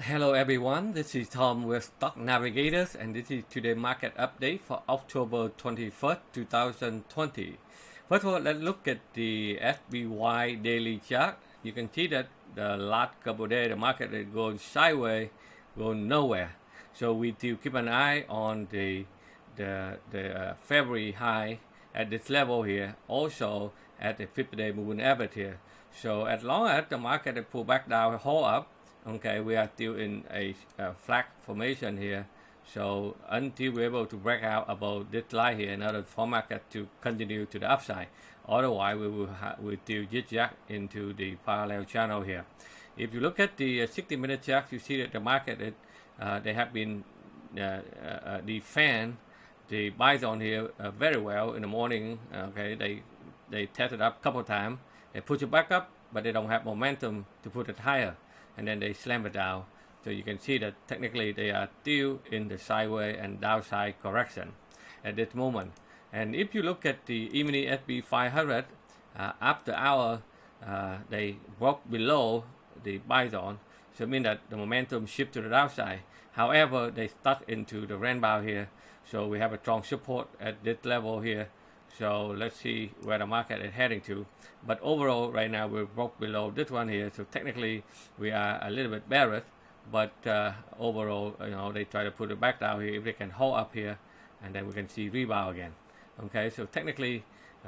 Hello everyone, this is Tom with Stock Navigators and this is today's market update for October 21st, 2020. First of all, let's look at the SPY daily chart. You can see that the last couple of days the market is going sideways, going nowhere. So we do keep an eye on the February high at this level here, also at the 50-day moving average here. So as long as the market pull back down, hold up, okay, we are still in a flag formation here. So until we're able to break out above this line here in order for market to continue to the upside, otherwise we will still zigzag into the parallel channel here. If you look at the 60-minute chart, you see that the market they have been defend the buy zone here very well in the morning. Okay, they tested up a couple of times, they push it back up, but they don't have momentum to put it higher, and then they slam it down. So you can see that technically they are still in the sideways and downside correction at this moment. And if you look at the E-mini SP 500, after hour, they broke below the buy zone, so it means that the momentum shift to the downside. However, they stuck into the rainbow here, so we have a strong support at this level here. So let's see where the market is heading to. But overall, right now we broke below this one here, so technically we are a little bit bearish. But overall, they try to put it back down here. If they can hold up here, and then we can see rebound again. Okay, so technically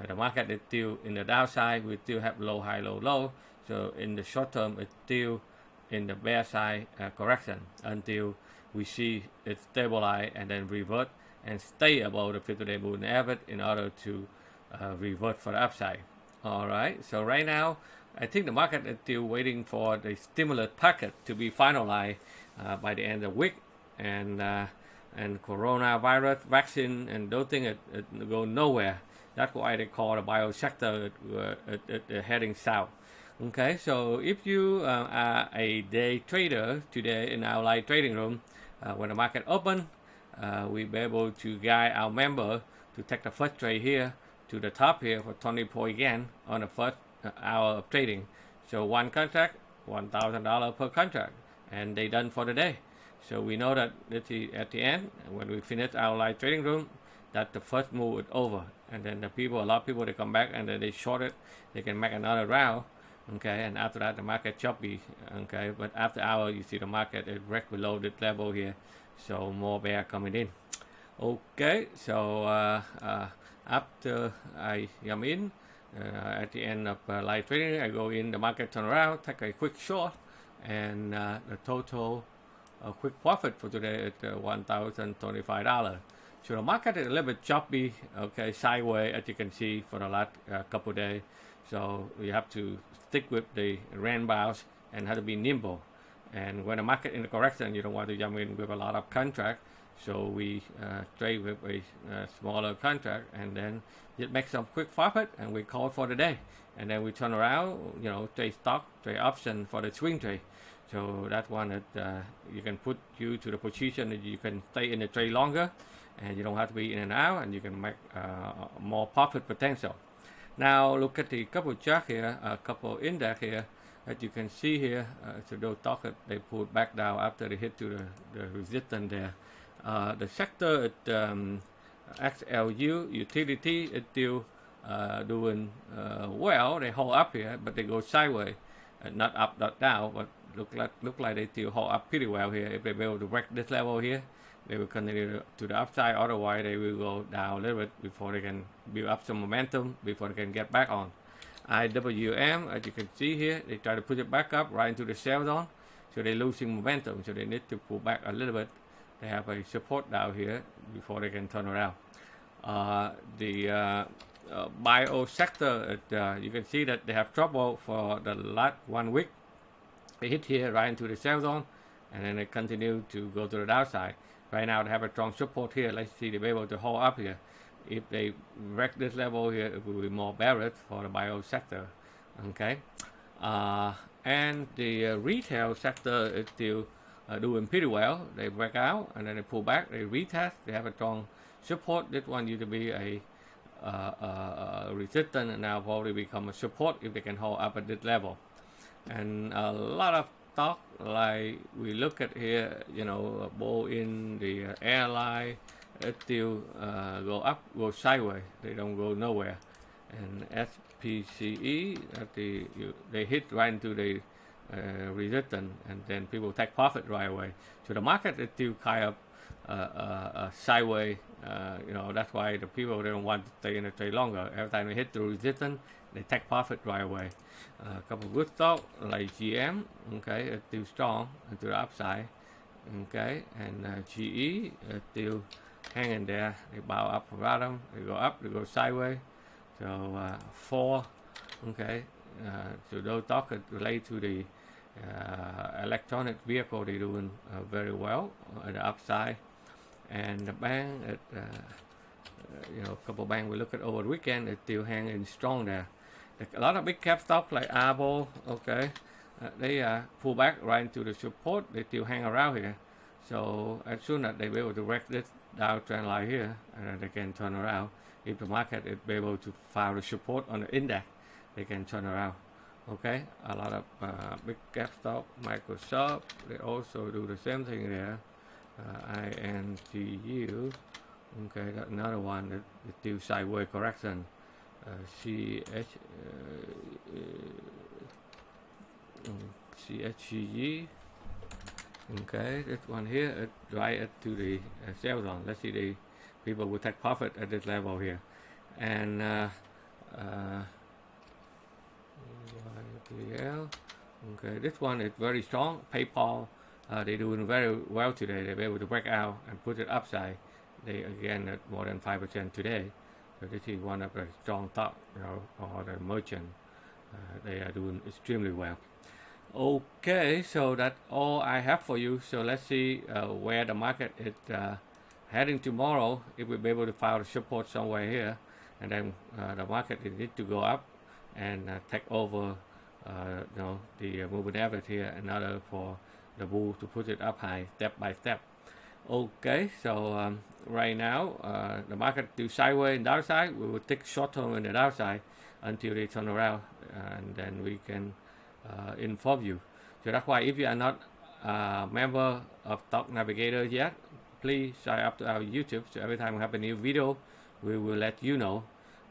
the market is still in the downside. We still have low, high, low, low. So in the short term, it's still in the bear side correction until we see it stabilize and then revert and stay above the 50-day moving average in order to revert for the upside. All right, so right now I think the market is still waiting for the stimulus package to be finalized by the end of the week, and coronavirus vaccine and those things it go nowhere. That's why they call the bio sector heading south. Okay, so if you are a day trader today in our live trading room, when the market open, we'll be able to guide our member to take the first trade here to the top here for 20 point again on the first hour of trading. So one contract, $1,000 per contract, and they done for the day. So we know that at the end, when we finish our live trading room, that the first move is over, and then a lot of people they come back and then they short it, they can make another round. Okay, and after that the market choppy. Okay, but after hour you see the market is right below this level here, so more bear coming in. Okay, so after I am in at the end of live trading, I go in the market, turn around, take a quick short, and the total quick profit for today is $1,025. So the market is a little bit choppy, okay, sideways as you can see for the last couple of days. So we have to stick with the rainbows and have to be nimble. And when the market in the correction, you don't want to jump in with a lot of contract. So we trade with a smaller contract, and then it makes some quick profit, and we call for the day. And then we turn around, trade stock, trade option for the swing trade. So that one that you can put you to the position that you can stay in the trade longer, and you don't have to be in and out, and you can make more profit potential. Now look at the couple chart here, a couple index here. As you can see here, so those stock they pulled back down after they hit to the resistance there. The sector at XLU utility is still doing well. They hold up here, but they go sideways, not up, not down, but look like they still hold up pretty well here. If they be able to break this level here, they will continue to the upside. Otherwise, they will go down a little bit before they can build up some momentum before they can get back on. IWM, as you can see here, they try to put it back up right into the sell zone, so they're losing momentum. So they need to pull back a little bit. They have a support down here before they can turn around. The bio sector, you can see that they have trouble for the last 1 week. They hit here right into the sell zone, and then they continue to go to the downside. Right now they have a strong support here. Let's see if they're able to hold up here. If they break this level here, it will be more bearish for the bio sector. Okay, and the retail sector is still doing pretty well. They break out and then they pull back. They retest. They have a strong support. This one used to be a resistance, and now probably become a support if they can hold up at this level. And a lot of stock like we look at here, you know, Boeing, the airline, it still go up, go sideways. They don't go nowhere. And SPCE, they hit right into the resistance, and then people take profit right away. So the market is still kind of sideways. You know, that's why the people, they don't want to stay in the trade longer. Every time they hit the resistance, they take profit right away. A couple of good stocks like GM, okay, it's still strong to the upside, okay, and GE is still hanging there. They bow up from bottom, they go up, they go sideways. So 4, okay, so those stocks relate to the electronic vehicle. They're doing very well at the upside. And the bank, you know, a couple of banks we look at over the weekend, it's still hanging strong there. A lot of big cap stocks like Apple, okay, they pull back right into the support. They still hang around here. So as soon as they be able to break this downtrend line here, and they can turn around. If the market is able to find the support on the index, they can turn around. Okay, a lot of big cap stock, Microsoft, they also do the same thing there. INTU, okay, that's another one that is still sideways correction. CHGG, okay, this one here is right to the sell zone. Let's see, the people will take profit at this level here. And YPL, okay, this one is very strong. PayPal, they're doing very well today. They're able to break out and put it upside. They again at more than 5% today. So this is one of the strong top, you know, or the merchant. They are doing extremely well. Okay, so that's all I have for you. So let's see where the market is heading tomorrow. If we'll be able to find support somewhere here, and then the market needs to go up and take over, you know, the moving average here, another for the bull to put it up high step by step. Okay, so right now the market do sideways and downside. We will take short term in the downside until they turn around, and then we can inform you. So that's why if you are not a member of Stock Navigators yet, please sign up to our YouTube. So every time we have a new video, we will let you know.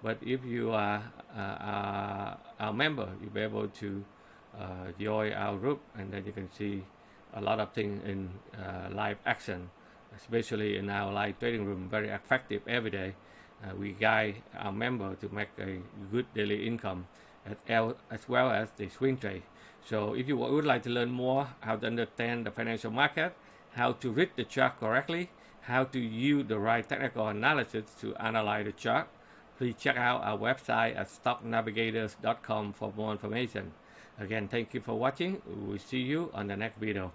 But if you are our member, you'll be able to join our group, and then you can see a lot of things in live action, especially in our live trading room. Very effective every day. We guide our member to make a good daily income as well as the swing trade. So if you would like to learn more how to understand the financial market, how to read the chart correctly, how to use the right technical analysis to analyze the chart, please check out our website at stocknavigators.com for more information. Again, thank you for watching. We will see you on the next video.